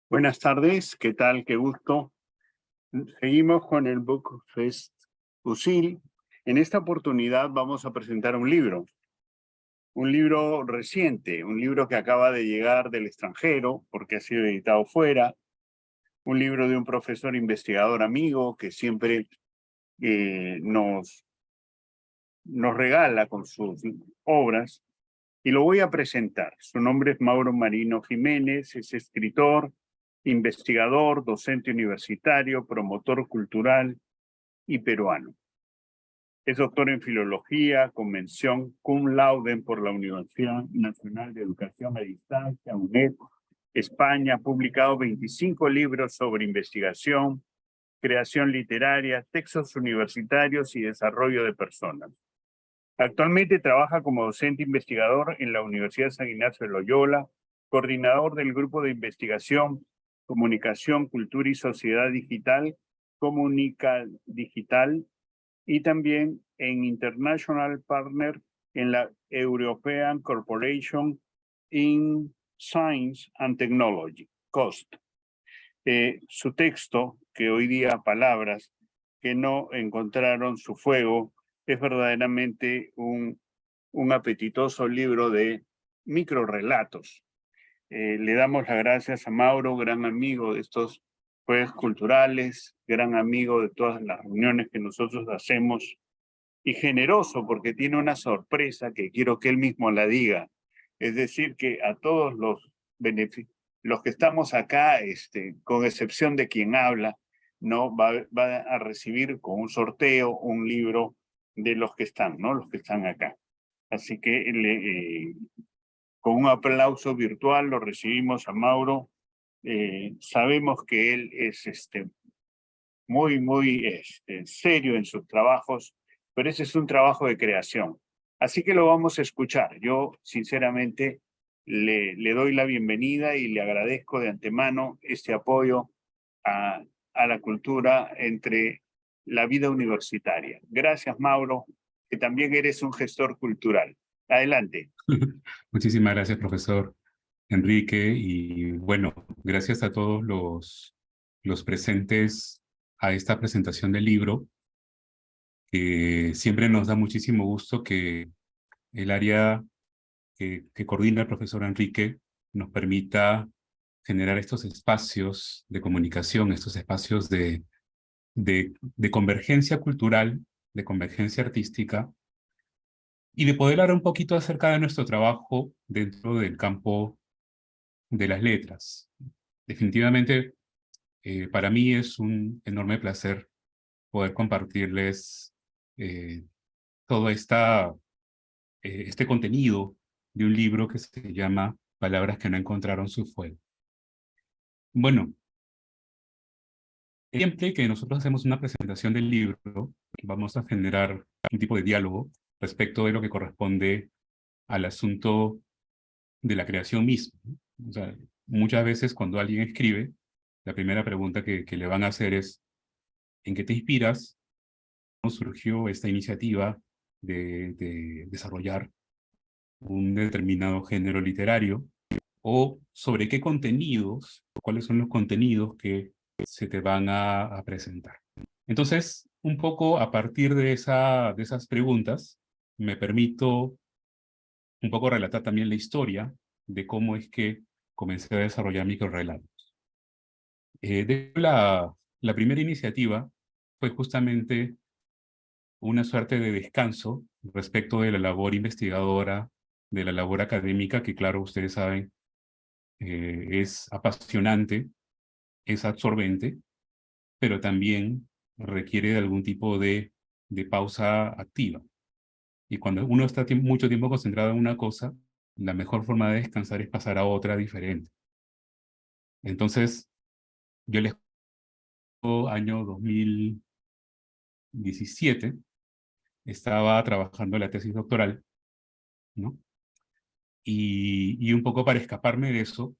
Buenas tardes, ¿qué tal? Qué gusto. Seguimos con el Book Fest USIL. En esta oportunidad vamos a presentar un libro reciente, un libro que acaba de llegar del extranjero porque ha sido editado fuera, un libro de un profesor investigador amigo que siempre nos regala con sus obras y lo voy a presentar. Su nombre es Mauro Marino Jiménez, es escritor, investigador, docente universitario, promotor cultural y peruano. Es doctor en filología, con mención cum laude por la Universidad Nacional de Educación a Distancia, UNED, España. Ha publicado 25 libros sobre investigación, creación literaria, textos universitarios y desarrollo de personas. Actualmente trabaja como docente investigador en la Universidad San Ignacio de Loyola, coordinador del Grupo de Investigación, Comunicación, Cultura y Sociedad Digital, Comunica Digital, y también en International Partner en la European Corporation in Science and Technology, COST. Su texto, que hoy día palabras que no encontraron su fuego, es verdaderamente un apetitoso libro de microrrelatos. Le damos las gracias a Mauro, gran amigo de estos jueves culturales, gran amigo de todas las reuniones que nosotros hacemos y generoso porque tiene una sorpresa que quiero que él mismo la diga. Es decir, que a todos los que estamos acá, con excepción de quien habla, no va a recibir con un sorteo un libro de los que están, ¿no? Los que están acá. Así que con un aplauso virtual lo recibimos a Mauro. Sabemos que él es muy serio en sus trabajos, pero ese es un trabajo de creación. Así que lo vamos a escuchar. Yo, sinceramente, le doy la bienvenida y le agradezco de antemano este apoyo a la cultura entre la vida universitaria. Gracias, Mauro, que también eres un gestor cultural. Adelante. Muchísimas gracias, profesor Enrique. Y bueno, gracias a todos los presentes a esta presentación del libro, que siempre nos da muchísimo gusto que el área que coordina el profesor Enrique nos permita generar estos espacios de comunicación, estos espacios de convergencia cultural, de convergencia artística, y de poder hablar un poquito acerca de nuestro trabajo dentro del campo de las letras. Definitivamente, para mí es un enorme placer poder compartirles eh, todo este contenido de un libro que se llama Palabras que no encontraron su fuego. Bueno, siempre que nosotros hacemos una presentación del libro, vamos a generar un tipo de diálogo respecto de lo que corresponde al asunto de la creación misma. O sea, muchas veces cuando alguien escribe, la primera pregunta que le van a hacer es: ¿en qué te inspiras? ¿Cómo surgió esta iniciativa de desarrollar un determinado género literario? ¿O sobre qué contenidos, cuáles son los contenidos que se te van a presentar? Entonces, un poco a partir de esas preguntas, me permito un poco relatar también la historia de cómo es que comencé a desarrollar microrrelatos. La primera iniciativa fue justamente una suerte de descanso respecto de la labor investigadora, de la labor académica, que claro, ustedes saben, es apasionante, es absorbente, pero también requiere de algún tipo de pausa activa. Y cuando uno está mucho tiempo concentrado en una cosa, la mejor forma de descansar es pasar a otra diferente. Entonces, yo les digo, año 2017, estaba trabajando en la tesis doctoral, ¿no? Y un poco para escaparme de eso,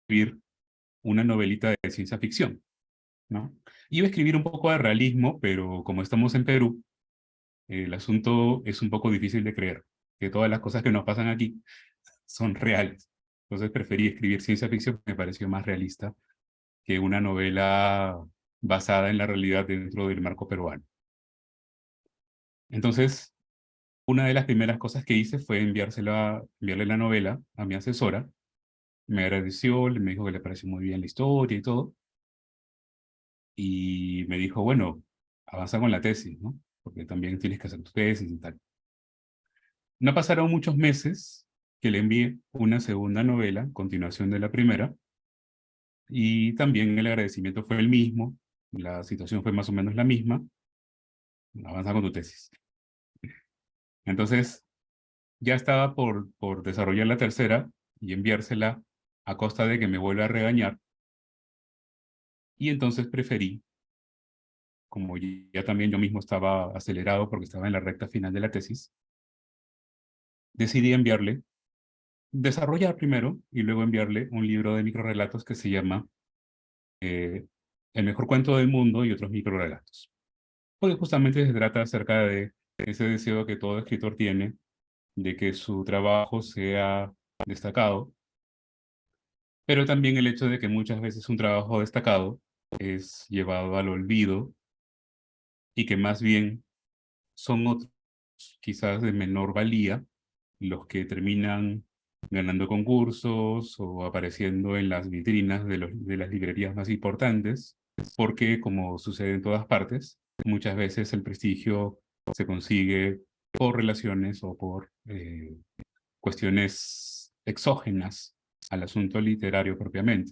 escribir una novelita de ciencia ficción, ¿no? Iba a escribir un poco de realismo, pero como estamos en Perú, el asunto es un poco difícil de creer, que todas las cosas que nos pasan aquí son reales. Entonces preferí escribir ciencia ficción porque me pareció más realista que una novela basada en la realidad dentro del marco peruano. Entonces, una de las primeras cosas que hice fue enviarle la novela a mi asesora. Me agradeció, me dijo que le pareció muy bien la historia y todo. Y me dijo, bueno, avanza con la tesis, ¿no? Porque también tienes que hacer tu tesis y tal. No pasaron muchos meses que le envié una segunda novela, continuación de la primera, y también el agradecimiento fue el mismo, la situación fue más o menos la misma, avanza con tu tesis. Entonces, ya estaba por desarrollar la tercera y enviársela a costa de que me vuelva a regañar, y entonces preferí, como ya también yo mismo estaba acelerado porque estaba en la recta final de la tesis, decidí desarrollar primero y luego enviarle un libro de microrrelatos que se llama El mejor cuento del mundo y otros microrrelatos. Porque justamente se trata acerca de ese deseo que todo escritor tiene de que su trabajo sea destacado, pero también el hecho de que muchas veces un trabajo destacado es llevado al olvido y que más bien son otros, quizás de menor valía, los que terminan ganando concursos o apareciendo en las vitrinas de las librerías más importantes, porque como sucede en todas partes, muchas veces el prestigio se consigue por relaciones o por cuestiones exógenas al asunto literario propiamente.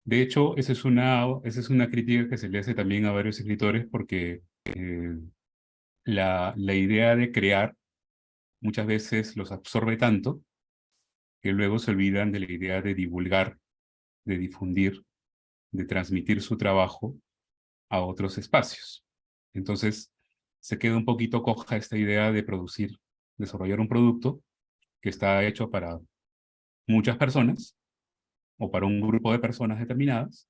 De hecho, esa es una crítica que se le hace también a varios escritores porque la idea de crear muchas veces los absorbe tanto que luego se olvidan de la idea de divulgar, de difundir, de transmitir su trabajo a otros espacios. Entonces, se queda un poquito coja esta idea de producir, desarrollar un producto que está hecho para muchas personas o para un grupo de personas determinadas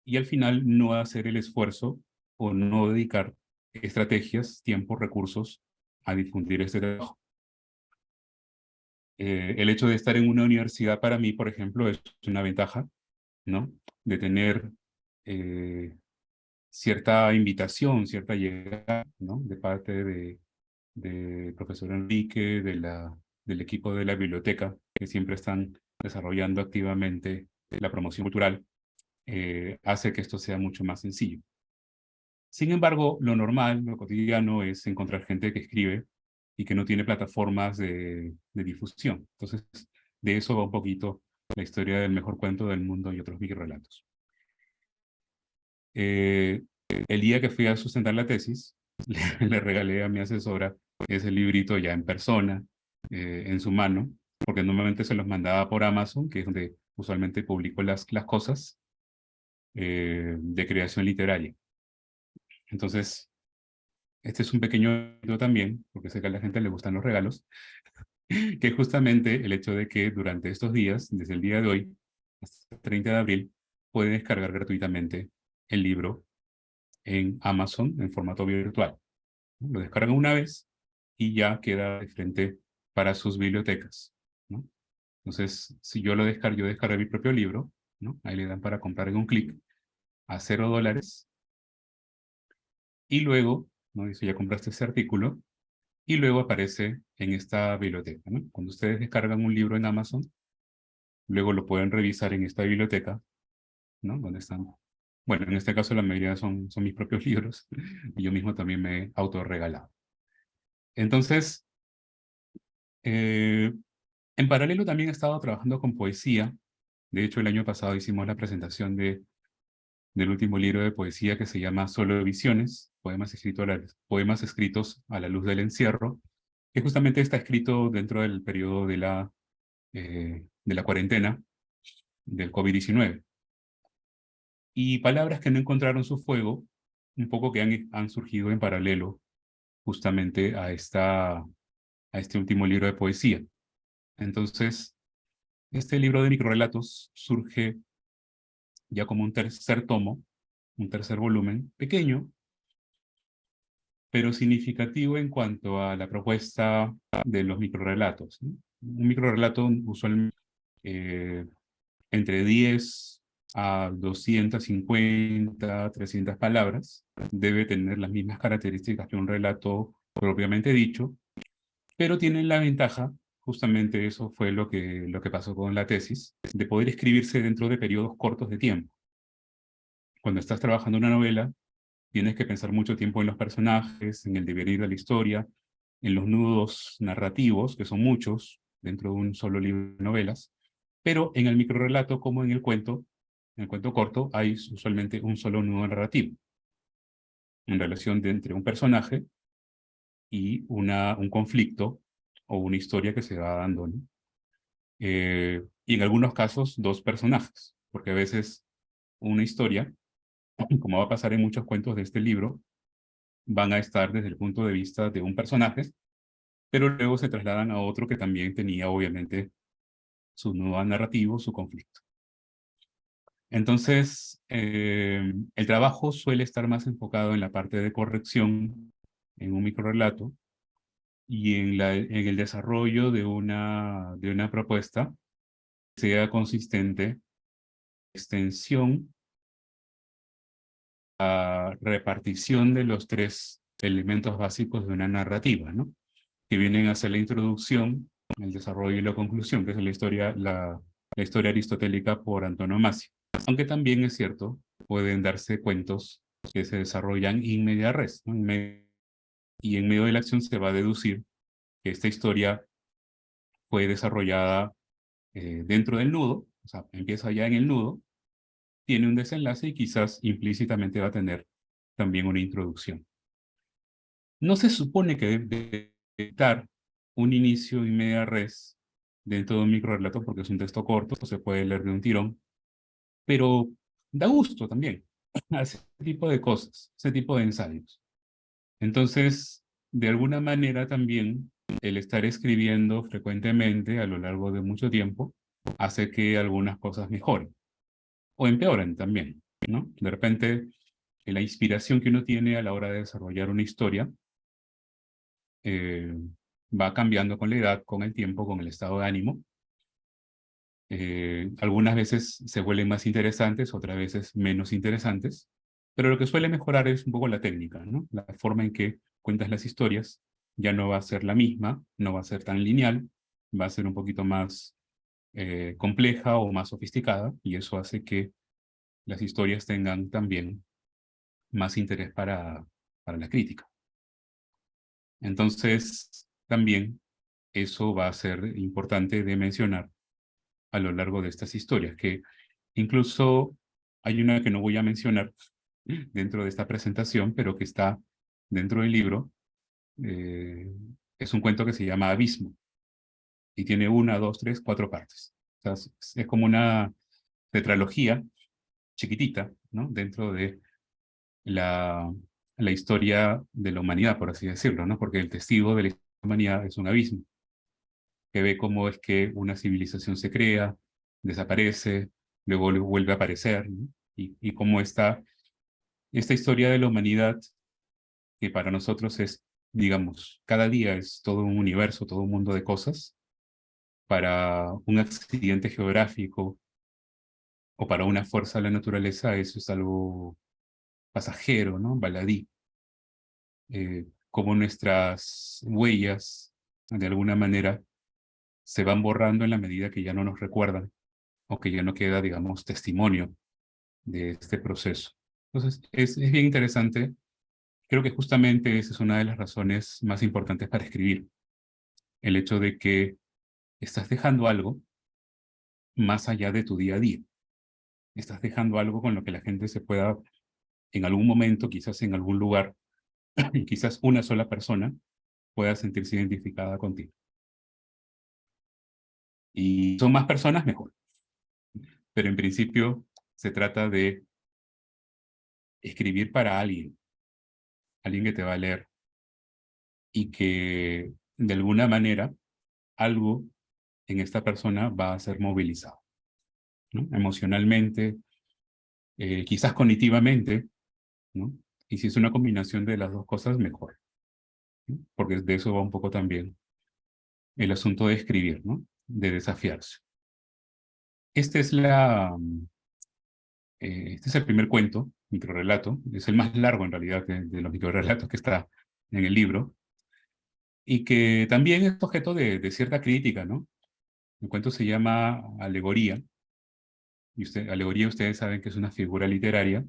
y al final no hacer el esfuerzo o no dedicar estrategias, tiempo, recursos a difundir este trabajo. El hecho de estar en una universidad para mí, por ejemplo, es una ventaja, ¿no? De tener cierta invitación, cierta llegada, ¿no? De parte de profesor Enrique, del equipo de la biblioteca, que siempre están desarrollando activamente la promoción cultural, hace que esto sea mucho más sencillo. Sin embargo, lo normal, lo cotidiano, es encontrar gente que escribe y que no tiene plataformas de difusión. Entonces, de eso va un poquito la historia del mejor cuento del mundo y otros microrelatos. El día que fui a sustentar la tesis, le regalé a mi asesora ese librito ya en persona, en su mano, porque normalmente se los mandaba por Amazon, que es donde usualmente publico las cosas de creación literaria. Entonces, este es un pequeño libro también, porque sé que a la gente le gustan los regalos, que es justamente el hecho de que durante estos días, desde el día de hoy hasta el 30 de abril, puede descargar gratuitamente el libro en Amazon en formato virtual. Lo descargan una vez y ya queda de frente para sus bibliotecas, ¿no? Entonces, si yo descargué mi propio libro, ¿no? Ahí le dan para comprar en un clic a $0 y luego, ¿no? Dice, ya compraste ese artículo y luego aparece en esta biblioteca, ¿no? Cuando ustedes descargan un libro en Amazon, luego lo pueden revisar en esta biblioteca, ¿no? Donde están. Bueno, en este caso la mayoría son mis propios libros y yo mismo también me he autorregalado. Entonces, en paralelo también he estado trabajando con poesía. De hecho, el año pasado hicimos la presentación del último libro de poesía que se llama Solo Visiones, poemas escritos a la luz del encierro, que justamente está escrito dentro del periodo de la cuarentena del COVID-19. Y palabras que no encontraron su fuego, un poco que han surgido en paralelo justamente a este último libro de poesía. Entonces, este libro de microrelatos surge ya como un tercer tomo, un tercer volumen, pequeño, pero significativo en cuanto a la propuesta de los microrelatos, ¿no? Un microrelato usualmente entre 10 a 250, 300 palabras. Debe tener las mismas características que un relato propiamente dicho, pero tienen la ventaja, justamente eso fue lo que pasó con la tesis, de poder escribirse dentro de periodos cortos de tiempo. Cuando estás trabajando una novela, tienes que pensar mucho tiempo en los personajes, en el devenir de la historia, en los nudos narrativos, que son muchos, dentro de un solo libro de novelas, pero en el microrrelato, como en el cuento corto, hay usualmente un solo nudo narrativo, en relación entre un personaje y un conflicto o una historia que se va dando, ¿no? Y en algunos casos, dos personajes, porque a veces una historia, como va a pasar en muchos cuentos de este libro, van a estar desde el punto de vista de un personaje, pero luego se trasladan a otro que también tenía, obviamente, su nudo narrativo, su conflicto. Entonces, el trabajo suele estar más enfocado en la parte de corrección, en un microrrelato, y en el desarrollo de una propuesta que sea consistente, extensión, a repartición de los tres elementos básicos de una narrativa, ¿no? Que vienen a ser la introducción, el desarrollo y la conclusión, que es la historia aristotélica por antonomasia. Aunque también es cierto, pueden darse cuentos que se desarrollan in media res, ¿no? Y en medio de la acción se va a deducir que esta historia fue desarrollada dentro del nudo, o sea, empieza ya en el nudo, tiene un desenlace y quizás implícitamente va a tener también una introducción. No se supone que debe estar un inicio y media res dentro de un microrrelato porque es un texto corto, se puede leer de un tirón, pero da gusto también hacer ese tipo de cosas, ese tipo de ensayos. Entonces, de alguna manera también el estar escribiendo frecuentemente a lo largo de mucho tiempo hace que algunas cosas mejoren o empeoren también, ¿no? De repente, la inspiración que uno tiene a la hora de desarrollar una historia eh, va cambiando con la edad, con el tiempo, con el estado de ánimo. Algunas veces se vuelven más interesantes, otras veces menos interesantes, pero lo que suele mejorar es un poco la técnica, ¿no? La forma en que cuentas las historias ya no va a ser la misma, no va a ser tan lineal, va a ser un poquito más compleja o más sofisticada, y eso hace que las historias tengan también más interés para la crítica. Entonces, también eso va a ser importante de mencionar a lo largo de estas historias, que incluso hay una que no voy a mencionar dentro de esta presentación, pero que está dentro del libro. eh, es un cuento que se llama Abismo y tiene una, dos, tres, cuatro partes. O sea, es como una tetralogía chiquitita, ¿no? Dentro de la, la historia de la humanidad, por así decirlo, ¿no? Porque el testigo de la humanidad es un abismo, que ve cómo es que una civilización se crea, desaparece, luego vuelve a aparecer, ¿no? Y cómo esta historia de la humanidad, que para nosotros es, digamos, cada día es todo un universo, todo un mundo de cosas, para un accidente geográfico o para una fuerza de la naturaleza, eso es algo pasajero, ¿no? Baladí. Como nuestras huellas, de alguna manera, se van borrando en la medida que ya no nos recuerdan o que ya no queda, digamos, testimonio de este proceso. Entonces, es bien interesante. Creo que justamente esa es una de las razones más importantes para escribir. El hecho de que estás dejando algo más allá de tu día a día. Estás dejando algo con lo que la gente se pueda, en algún momento, quizás en algún lugar, quizás una sola persona pueda sentirse identificada contigo. Y son más personas, mejor. Pero en principio se trata de escribir para alguien que te va a leer y que de alguna manera algo en esta persona va a ser movilizado, ¿no? Emocionalmente, quizás cognitivamente, ¿no? Y si es una combinación de las dos cosas, mejor, ¿no? Porque de eso va un poco también el asunto de escribir, ¿no? De desafiarse. Este es este es el primer cuento, microrrelato, es el más largo en realidad de los microrrelatos que está en el libro, y que también es objeto de cierta crítica, ¿no? El cuento se llama Alegoría, y alegoría ustedes saben que es una figura literaria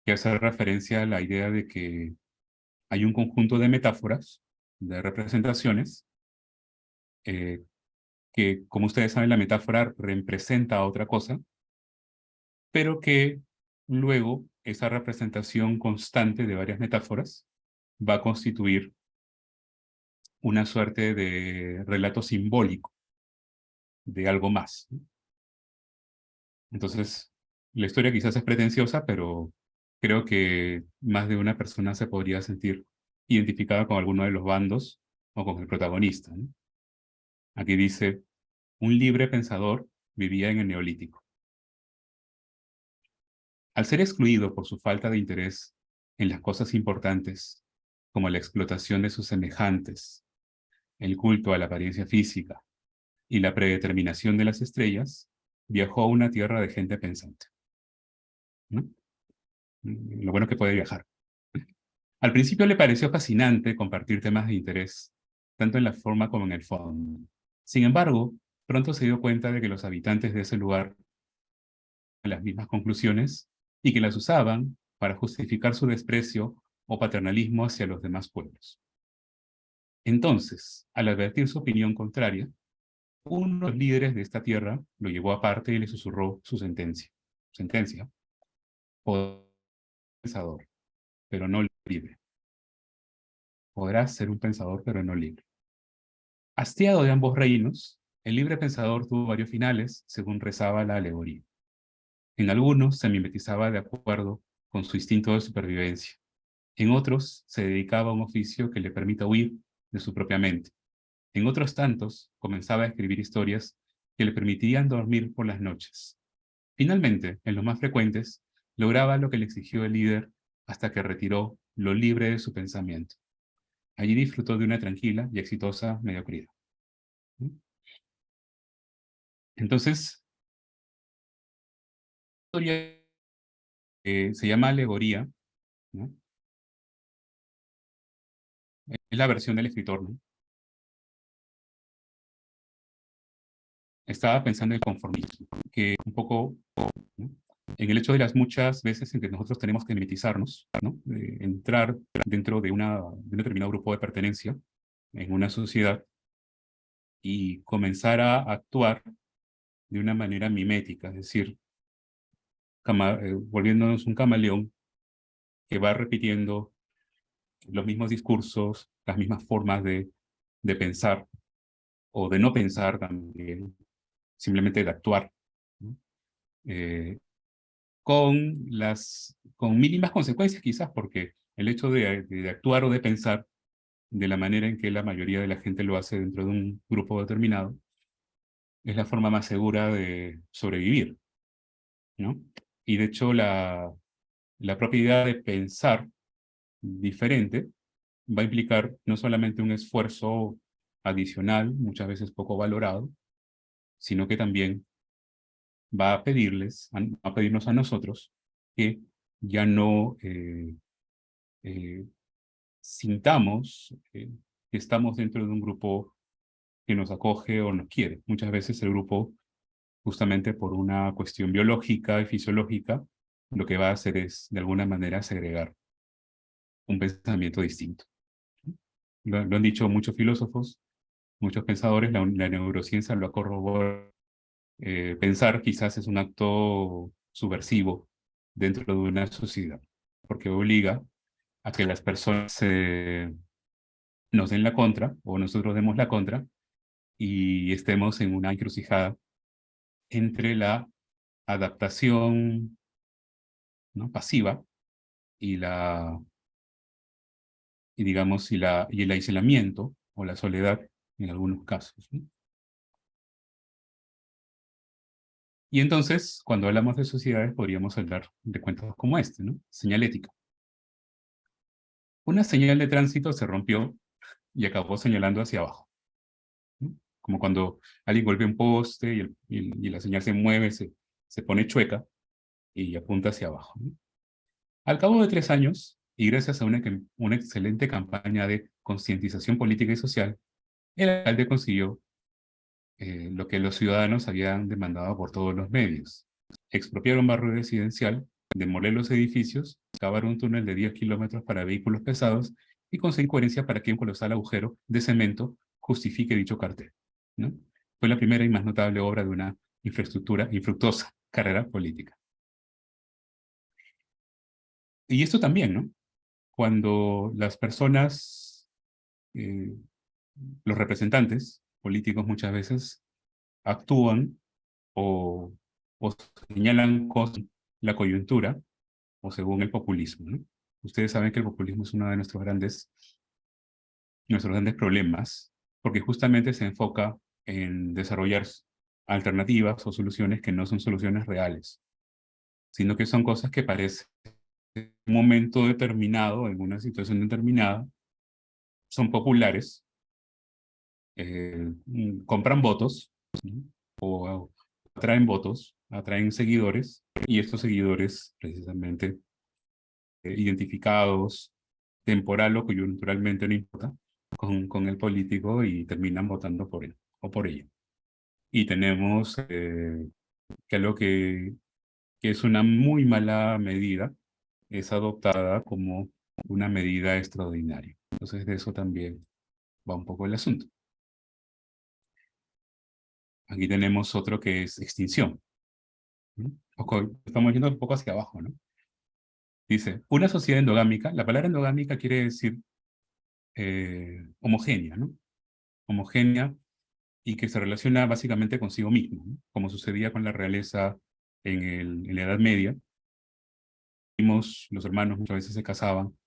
que hace referencia a la idea de que hay un conjunto de metáforas, de representaciones, eh, que, como ustedes saben, la metáfora representa a otra cosa, pero que luego esa representación constante de varias metáforas va a constituir una suerte de relato simbólico de algo más. Entonces, la historia quizás es pretenciosa, pero creo que más de una persona se podría sentir identificada con alguno de los bandos o con el protagonista, ¿no? Aquí dice, un libre pensador vivía en el Neolítico. Al ser excluido por su falta de interés en las cosas importantes, como la explotación de sus semejantes, el culto a la apariencia física y la predeterminación de las estrellas, viajó a una tierra de gente pensante, ¿no? Lo bueno es que puede viajar. Al principio le pareció fascinante compartir temas de interés, tanto en la forma como en el fondo. Sin embargo, pronto se dio cuenta de que los habitantes de ese lugar las mismas conclusiones y que las usaban para justificar su desprecio o paternalismo hacia los demás pueblos. Entonces, al advertir su opinión contraria, uno de los líderes de esta tierra lo llevó aparte y le susurró su sentencia. Sentencia, podrás ser un pensador, pero no libre. Podrás ser un pensador, pero no libre. Hastiado de ambos reinos, el libre pensador tuvo varios finales, según rezaba la alegoría. En algunos se mimetizaba de acuerdo con su instinto de supervivencia. En otros se dedicaba a un oficio que le permita huir de su propia mente. En otros tantos comenzaba a escribir historias que le permitirían dormir por las noches. Finalmente, en los más frecuentes, lograba lo que le exigió el líder hasta que retiró lo libre de su pensamiento. Allí disfrutó de una tranquila y exitosa mediocridad. Entonces, la historia se llama Alegoría, ¿no? Es la versión del escritor, ¿no? Estaba pensando en el conformismo, que un poco, ¿no? En el hecho de las muchas veces en que nosotros tenemos que mimetizarnos, ¿no? Entrar dentro de un determinado grupo de pertenencia en una sociedad y comenzar a actuar de una manera mimética, es decir, volviéndonos un camaleón que va repitiendo los mismos discursos, las mismas formas de pensar o de no pensar también, simplemente de actuar, ¿no? Eh, con mínimas consecuencias quizás, porque el hecho de actuar o de pensar de la manera en que la mayoría de la gente lo hace dentro de un grupo determinado, es la forma más segura de sobrevivir, ¿no? Y de hecho la propia idea de pensar diferente va a implicar no solamente un esfuerzo adicional, muchas veces poco valorado, sino que también va a a pedirnos a nosotros que ya no eh, sintamos que estamos dentro de un grupo que nos acoge o nos quiere. Muchas veces el grupo, justamente por una cuestión biológica y fisiológica, lo que va a hacer es, de alguna manera, segregar un pensamiento distinto. Lo han dicho muchos filósofos, muchos pensadores, la neurociencia lo ha corroborado. Pensar quizás es un acto subversivo dentro de una sociedad, porque obliga a que las personas nos den la contra, o nosotros demos la contra, y estemos en una encrucijada entre la adaptación, ¿no? Pasiva y digamos, y el aislamiento o la soledad en algunos casos, ¿no? Y entonces, cuando hablamos de sociedades, podríamos hablar de cuentos como este, ¿no? Señalética. Una señal de tránsito se rompió y acabó señalando hacia abajo, ¿no? Como cuando alguien golpea un poste y la señal se mueve, se pone chueca y apunta hacia abajo, ¿no? Al cabo de 3 años, y gracias a una excelente campaña de concientización política y social, el alcalde consiguió lo que los ciudadanos habían demandado por todos los medios. Expropiar un barrio residencial, demoler los edificios, cavar un túnel de 10 kilómetros para vehículos pesados y conseguir coherencia para que un colosal agujero de cemento justifique dicho cartel, ¿no? Fue la primera y más notable obra de una infraestructura infructuosa carrera política. Y esto también, ¿no? Cuando las personas, eh, los representantes políticos muchas veces actúan o, o señalan con la coyuntura o según el populismo, ¿no? Ustedes saben que el populismo es uno de nuestros grandes problemas, porque justamente se enfoca en desarrollar alternativas o soluciones que no son soluciones reales, sino que son cosas que parecen en un momento determinado, en una situación determinada, son populares, compran votos, ¿no? O atraen votos, atraen seguidores, y estos seguidores precisamente identificados temporal o coyunturalmente, no importa, con el político y terminan votando por él o por ella. Y tenemos que lo que es una muy mala medida, es adoptada como una medida extraordinaria. Entonces de eso también va un poco el asunto. Aquí tenemos otro que es extinción, ¿no? Estamos yendo un poco hacia abajo, ¿no? Dice, una sociedad endogámica, la palabra endogámica quiere decir homogénea, ¿no? Homogénea y que se relaciona básicamente consigo mismo, ¿no? Como sucedía con la realeza en la Edad Media. Los hermanos muchas veces se casaban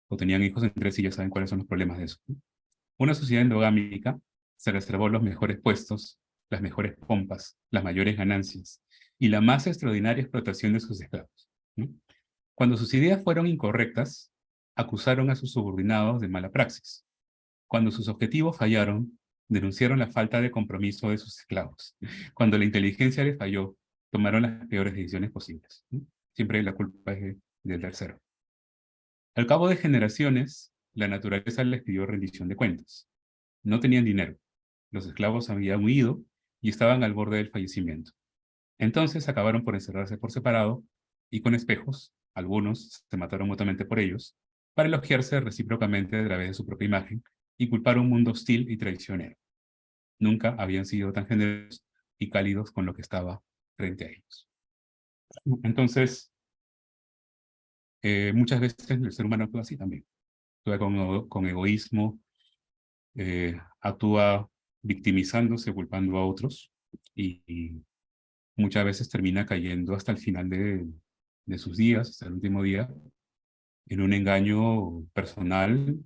o tenían hijos entre sí, ya saben cuáles son los problemas de eso, ¿no? Una sociedad endogámica se reservó los mejores puestos, las mejores pompas, las mayores ganancias y la más extraordinaria explotación de sus esclavos, ¿no? Cuando sus ideas fueron incorrectas, acusaron a sus subordinados de mala praxis. Cuando sus objetivos fallaron, denunciaron la falta de compromiso de sus esclavos. Cuando la inteligencia les falló, tomaron las peores decisiones posibles, ¿no? Siempre la culpa es del tercero. Al cabo de generaciones, la naturaleza les pidió rendición de cuentas. No tenían dinero. Los esclavos habían huido y estaban al borde del fallecimiento. Entonces acabaron por encerrarse por separado y con espejos, algunos se mataron mutuamente por ellos, para elogiarse recíprocamente a través de su propia imagen y culpar a un mundo hostil y traicionero. Nunca habían sido tan generosos y cálidos con lo que estaba frente a ellos. Entonces, muchas veces el ser humano actúa así también. Actúa con egoísmo, actúa victimizándose, culpando a otros y muchas veces termina cayendo hasta el final de sus días, hasta el último día, en un engaño personal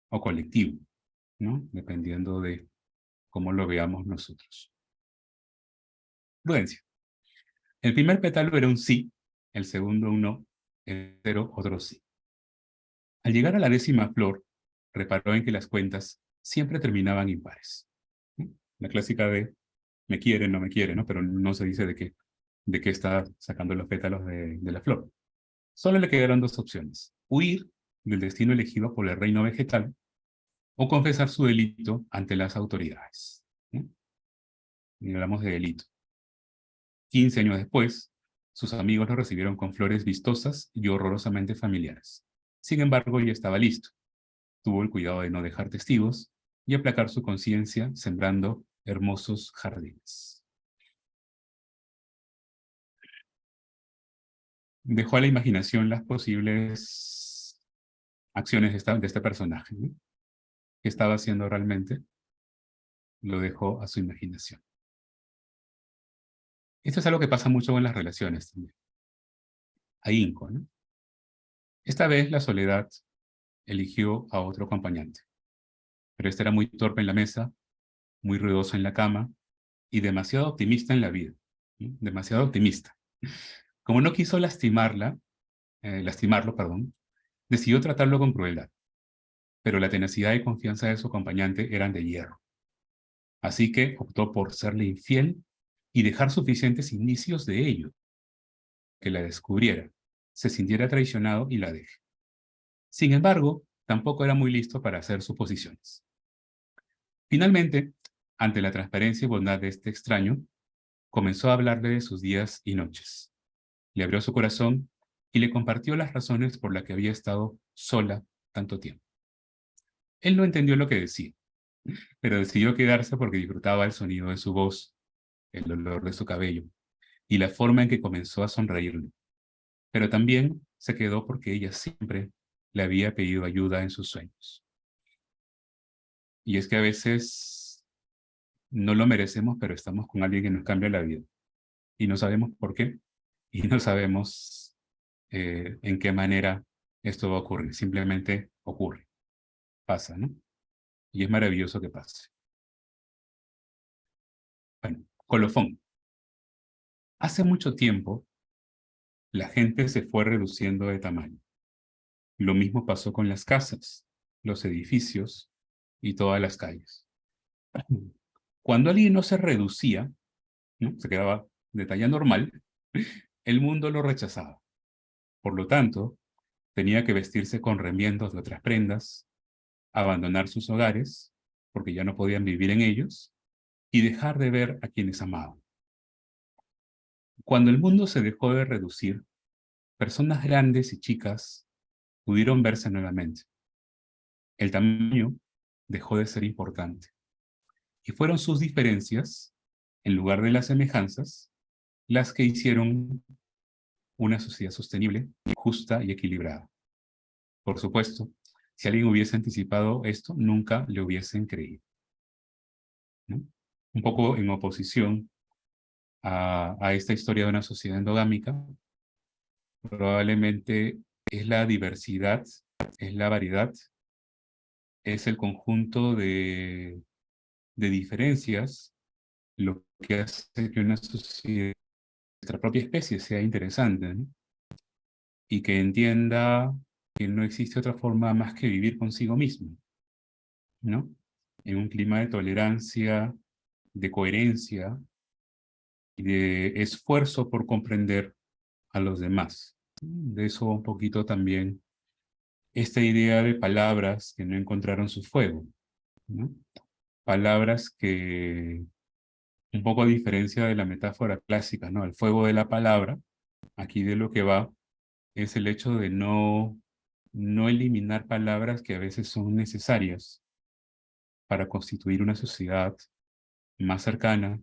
o colectivo, ¿no? Dependiendo de cómo lo veamos nosotros. Prudencia. El primer pétalo era un sí, el segundo un no, el tercero otro sí. Al llegar a la 10ª flor, reparó en que las cuentas siempre terminaban impares, ¿no? La clásica de me quiere, no me quiere, ¿no? Pero no se dice de qué está sacando los pétalos de la flor. Solo le quedaron 2 opciones: huir del destino elegido por el reino vegetal o confesar su delito ante las autoridades, ¿no? Y hablamos de delito. 15 años después, sus amigos lo recibieron con flores vistosas y horrorosamente familiares. Sin embargo, ya estaba listo. Tuvo el cuidado de no dejar testigos y aplacar su conciencia sembrando hermosos jardines. Dejó a la imaginación las posibles acciones de este personaje, ¿no? ¿Qué estaba haciendo realmente? Lo dejó a su imaginación. Esto es algo que pasa mucho en las relaciones también. Ahínco, ¿no? Esta vez la soledad eligió a otro acompañante, pero este era muy torpe en la mesa, muy ruidoso en la cama y demasiado optimista en la vida, ¿sí? Demasiado optimista. Como no quiso lastimarlo, perdón, decidió tratarlo con crueldad, pero la tenacidad y confianza de su acompañante eran de hierro. Así que optó por serle infiel y dejar suficientes indicios de ello, que la descubriera, se sintiera traicionado y la deje. Sin embargo, tampoco era muy listo para hacer suposiciones. Finalmente, ante la transparencia y bondad de este extraño, comenzó a hablarle de sus días y noches. Le abrió su corazón y le compartió las razones por las que había estado sola tanto tiempo. Él no entendió lo que decía, pero decidió quedarse porque disfrutaba el sonido de su voz, el olor de su cabello y la forma en que comenzó a sonreírle. Pero también se quedó porque ella siempre le había pedido ayuda en sus sueños. Y es que a veces no lo merecemos, pero estamos con alguien que nos cambia la vida. Y no sabemos por qué, y no sabemos en qué manera esto va a ocurrir. Simplemente ocurre, pasa, ¿no? Y es maravilloso que pase. Bueno, colofón. Hace mucho tiempo, la gente se fue reduciendo de tamaño. Lo mismo pasó con las casas, los edificios y todas las calles. Cuando alguien no se reducía, ¿no? Se quedaba de talla normal, el mundo lo rechazaba. Por lo tanto, tenía que vestirse con remiendos de otras prendas, abandonar sus hogares, porque ya no podían vivir en ellos, y dejar de ver a quienes amaban. Cuando el mundo se dejó de reducir, personas grandes y chicas pudieron verse nuevamente. El tamaño dejó de ser importante. Y fueron sus diferencias, en lugar de las semejanzas, las que hicieron una sociedad sostenible, justa y equilibrada. Por supuesto, si alguien hubiese anticipado esto, nunca le hubiesen creído, ¿no? Un poco en oposición a esta historia de una sociedad endogámica, probablemente es la diversidad, es la variedad, es el conjunto de diferencias lo que hace que una sociedad, nuestra propia especie, sea interesante, ¿no? Y que entienda que no existe otra forma más que vivir consigo mismo, ¿no? En un clima de tolerancia, de coherencia y de esfuerzo por comprender a los demás. De eso un poquito también esta idea de palabras que no encontraron su fuego, ¿no? Palabras que, un poco a diferencia de la metáfora clásica, ¿no? El fuego de la palabra, aquí de lo que va es el hecho de no eliminar palabras que a veces son necesarias para constituir una sociedad más cercana,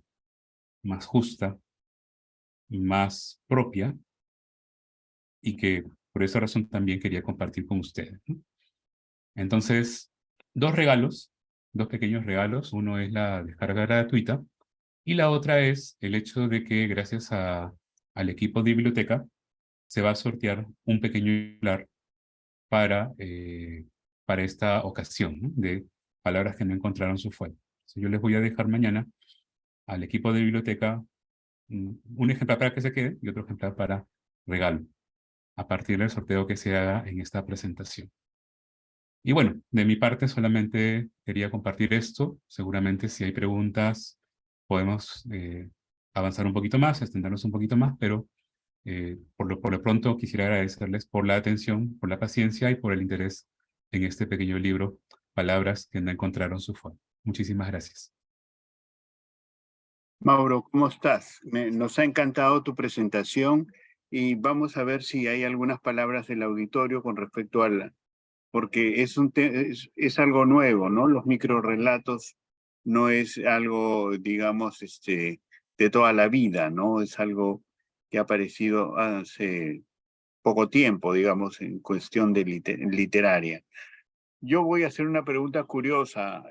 más justa y más propia, y que por esa razón también quería compartir con ustedes, ¿no? Entonces, dos pequeños regalos. Uno es la descarga gratuita y la otra es el hecho de que gracias al equipo de biblioteca se va a sortear un pequeño ejemplar para esta ocasión, ¿no? De palabras que no encontraron su fuente. Yo les voy a dejar mañana al equipo de biblioteca un ejemplar para que se quede y otro ejemplar para regalo, a partir del sorteo que se haga en esta presentación. Y bueno, de mi parte solamente quería compartir esto. Seguramente si hay preguntas podemos avanzar un poquito más, extendernos un poquito más, pero por lo pronto quisiera agradecerles por la atención, por la paciencia y por el interés en este pequeño libro, Palabras que no encontraron su forma. Muchísimas gracias. Mauro, ¿cómo estás? Nos ha encantado tu presentación y vamos a ver si hay algunas palabras del auditorio con respecto a la, porque es algo nuevo, ¿no? Los microrrelatos no es algo, digamos, de toda la vida, ¿no? Es algo que ha aparecido hace poco tiempo, digamos, en cuestión de literaria. Yo voy a hacer una pregunta curiosa.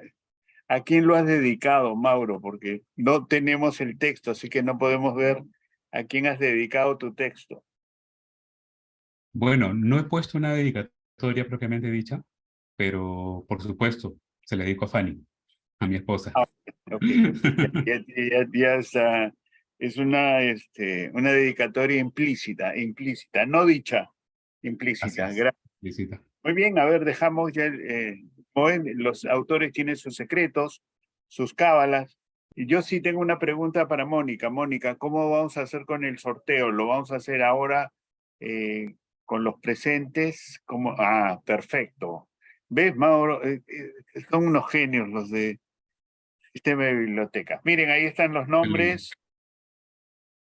¿A quién lo has dedicado, Mauro? Porque no tenemos el texto, así que no podemos ver a quién has dedicado tu texto. Bueno, no he puesto una dedicatoria propiamente dicha, pero por supuesto, se la dedico a Fanny, a mi esposa. Ah, ok, ya está. Es una dedicatoria implícita, no dicha, Así implícita. es, visita. Muy bien, a ver, dejamos ya, los autores tienen sus secretos, sus cábalas, Yo sí tengo una pregunta para Mónica. Mónica, ¿cómo vamos a hacer con el sorteo? ¿Lo vamos a hacer ahora con los presentes? ¿Cómo? Ah, perfecto. ¿Ves, Mauro? Son unos genios los de Sistema de Bibliotecas. Miren, ahí están los Qué lindo. nombres.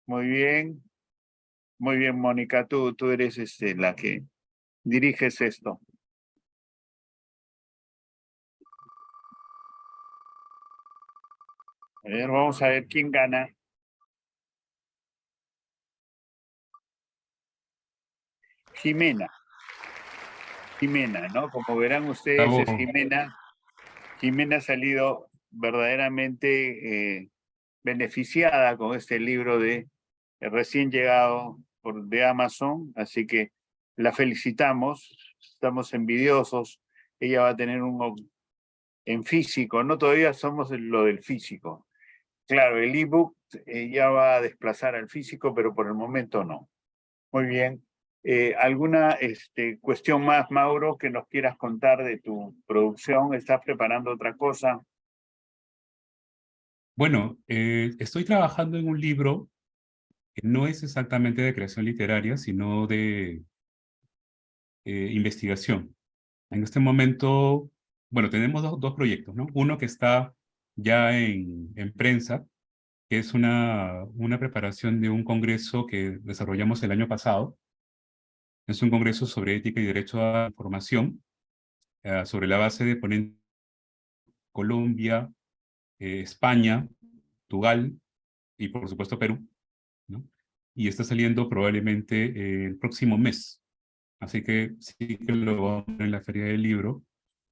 Muy bien. Muy bien, Mónica. Tú eres la que diriges esto. A ver, vamos a ver quién gana. Jimena. Jimena, ¿no? Como verán ustedes, es Bravo. Jimena. Jimena ha salido verdaderamente beneficiada con este libro de recién llegado de Amazon, así que la felicitamos, estamos envidiosos. Ella va a tener en físico, no todavía somos lo del físico. Claro, el ebook ya va a desplazar al físico, pero por el momento no. Muy bien. ¿Alguna cuestión más, Mauro, que nos quieras contar de tu producción? ¿Estás preparando otra cosa? Bueno, estoy trabajando en un libro que no es exactamente de creación literaria, sino de investigación. En este momento, bueno, tenemos dos proyectos, ¿no? Uno que está ya en prensa, que es una preparación de un congreso que desarrollamos el año pasado. Es un congreso sobre ética y derecho a la información, sobre la base de poner Colombia, España, Portugal y por supuesto Perú, ¿no? Y está saliendo probablemente el próximo mes. Así que sí que lo vamos a ver en la Feria del Libro.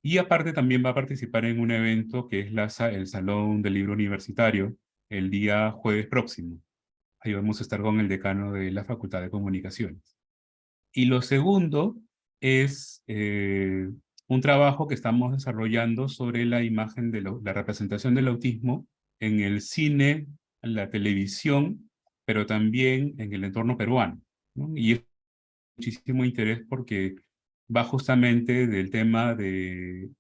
Y aparte también va a participar en un evento que es el Salón del Libro Universitario el día jueves próximo. Ahí vamos a estar con el decano de la Facultad de Comunicaciones. Y lo segundo es un trabajo que estamos desarrollando sobre la imagen de la representación del autismo en el cine, en la televisión, pero también en el entorno peruano, ¿no? Y es muchísimo interés porque va justamente del tema de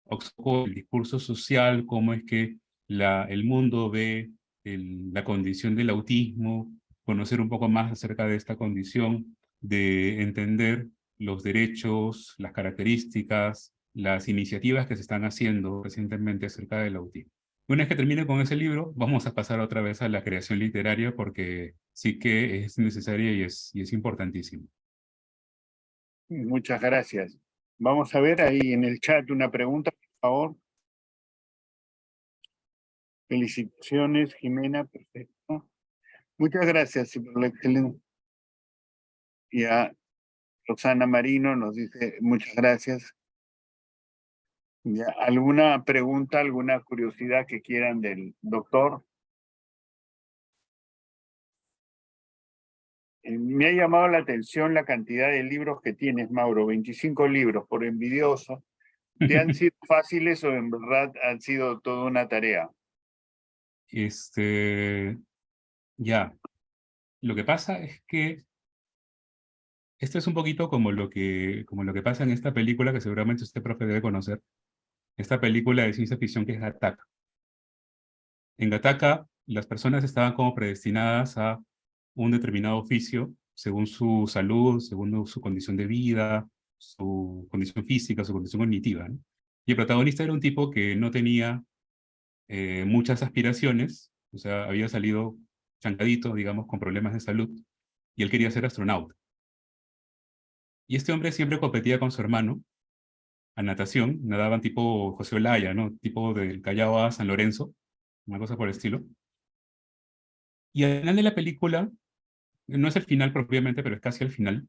Oxford, el discurso social, cómo es que el mundo ve la condición del autismo, conocer un poco más acerca de esta condición, de entender los derechos, las características, las iniciativas que se están haciendo recientemente acerca del autismo. Una vez que termine con ese libro, vamos a pasar otra vez a la creación literaria porque sí que es necesaria y es importantísimo. Muchas gracias. Vamos a ver ahí en el chat una pregunta, por favor. Felicitaciones, Jimena, perfecto. Muchas gracias por la excelente. Y a Rosana Marino nos dice muchas gracias. Ya, ¿alguna pregunta, alguna curiosidad que quieran del doctor? Me ha llamado la atención la cantidad de libros que tienes, Mauro, 25 libros, por envidioso. ¿Te han sido fáciles o en verdad han sido toda una tarea? Este, ya, lo que pasa es que esto es un poquito como lo que pasa en esta película que seguramente usted, profe, debe conocer. Esta película de ciencia ficción que es Gattaca. En Gattaca, las personas estaban como predestinadas a un determinado oficio según su salud, según su condición de vida, su condición física, su condición cognitiva, ¿no? Y el protagonista era un tipo que no tenía muchas aspiraciones, o sea, había salido chancadito, digamos, con problemas de salud, y él quería ser astronauta. Y este hombre siempre competía con su hermano a natación, nadaban tipo José Olaya, ¿no? Tipo del Callao a San Lorenzo, una cosa por el estilo. Y al final de la película, no es el final propiamente, pero es casi el final,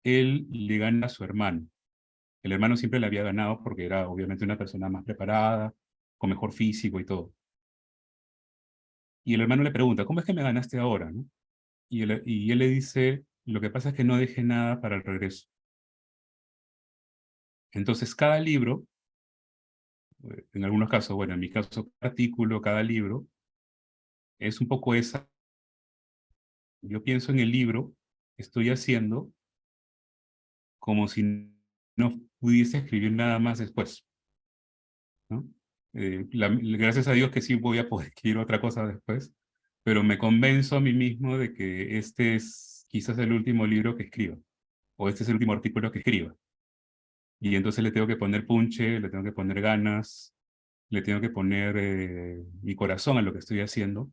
él le gana a su hermano. El hermano siempre le había ganado porque era obviamente una persona más preparada, con mejor físico y todo. Y el hermano le pregunta, ¿cómo es que me ganaste ahora, no? Y él le dice, lo que pasa es que no dejé nada para el regreso. Entonces, cada libro, en algunos casos, bueno, en mi caso, cada artículo, cada libro, es un poco esa. Yo pienso en el libro, estoy haciendo como si no pudiese escribir nada más después, ¿no? Gracias a Dios que sí voy a poder escribir otra cosa después, pero me convenzo a mí mismo de que este es quizás el último libro que escriba, o este es el último artículo que escriba. Y entonces le tengo que poner punche, le tengo que poner ganas, le tengo que poner mi corazón a lo que estoy haciendo.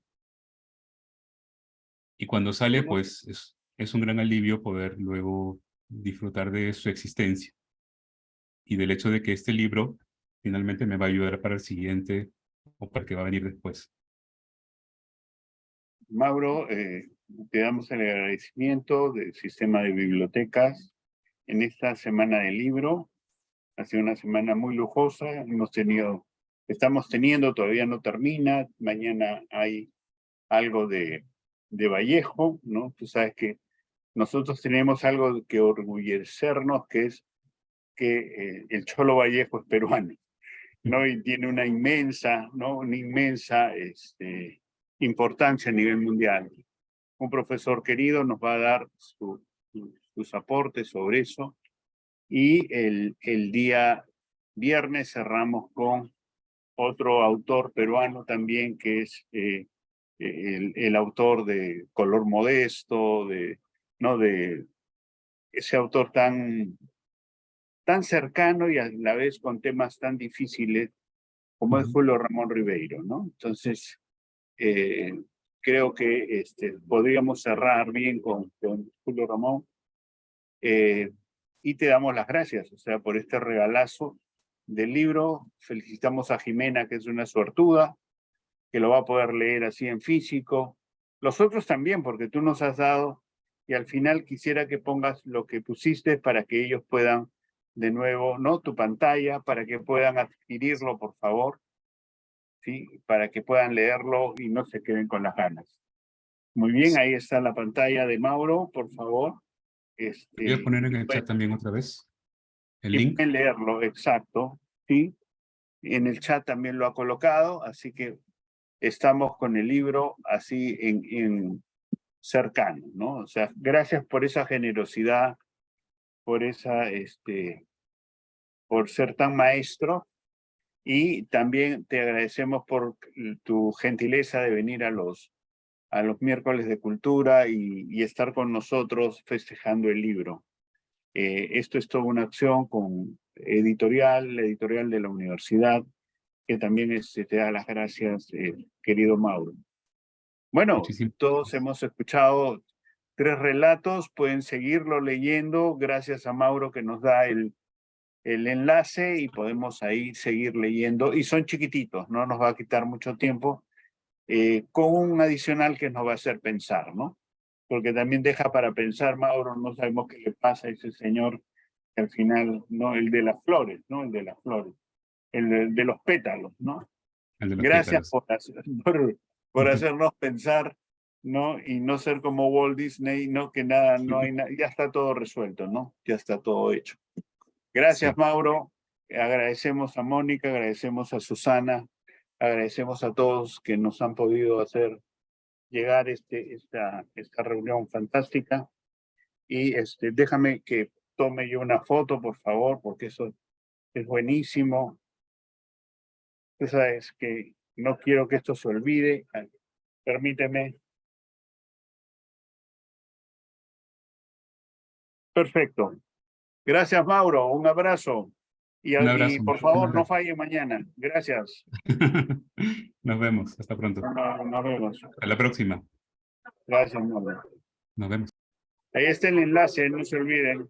Y cuando sale, pues es un gran alivio poder luego disfrutar de su existencia y del hecho de que este libro finalmente me va a ayudar para el siguiente o para el que va a venir después. Mauro, te damos el agradecimiento del sistema de bibliotecas en esta semana del libro. Ha sido una semana muy lujosa. Estamos teniendo, todavía no termina. Mañana hay algo de Vallejo, ¿no? Tú sabes que nosotros tenemos algo que orgullecernos, que es que el Cholo Vallejo es peruano, ¿no? Y tiene una inmensa, ¿no? Una inmensa importancia a nivel mundial. Un profesor querido nos va a dar sus aportes sobre eso. Y el día viernes cerramos con otro autor peruano también, que es el autor de Color Modesto, ¿no? De ese autor tan cercano y a la vez con temas tan difíciles como es Julio Ramón Ribeiro, ¿no? Entonces, creo que podríamos cerrar bien con Julio Ramón, y te damos las gracias, o sea, por este regalazo del libro. Felicitamos a Jimena, que es una suertuda, que lo va a poder leer así en físico. Los otros también, porque tú nos has dado, y al final quisiera que pongas lo que pusiste para que ellos puedan, de nuevo, ¿no? Tu pantalla, para que puedan adquirirlo, por favor, ¿sí? Para que puedan leerlo y no se queden con las ganas. Muy bien, ahí está la pantalla de Mauro, por favor. Voy a poner en el chat también otra vez el Y link. pueden leerlo, exacto, ¿sí? En el chat también lo ha colocado, así que estamos con el libro así en cercano, ¿no? O sea, gracias por esa generosidad, por por ser tan maestro, y también te agradecemos por tu gentileza de venir a los miércoles de cultura y estar con nosotros festejando el libro. Esto es toda una acción con la editorial de la universidad, que también te da las gracias, querido Mauro. Bueno, todos hemos escuchado 3 relatos, pueden seguirlo leyendo gracias a Mauro, que nos da el enlace, y podemos ahí seguir leyendo, y son chiquititos, no nos va a quitar mucho tiempo, con un adicional que nos va a hacer pensar, ¿no? Porque también deja para pensar, Mauro. No sabemos qué le pasa a ese señor, que al final, ¿no? El de las flores, ¿no? El de las flores, el de los pétalos, ¿no? El de los Gracias pétalos. por hacernos pensar, ¿no? Y no ser como Walt Disney, ¿no? Que nada, no hay nada, ya está todo resuelto, ¿no? Ya está todo hecho. Gracias, Sí. Mauro. Agradecemos a Mónica, agradecemos a Susana, agradecemos a todos que nos han podido hacer llegar esta reunión fantástica. Y déjame que tome yo una foto, por favor, porque eso es buenísimo. Tú sabes que no quiero que esto se olvide. Permíteme. Perfecto. Gracias, Mauro. Un abrazo. Un Y abrazo. por favor, no falle mañana. Gracias. Nos vemos. Hasta pronto. Nos vemos. Hasta la próxima. Gracias, Mauro. Nos vemos. Ahí está el enlace, no se olviden.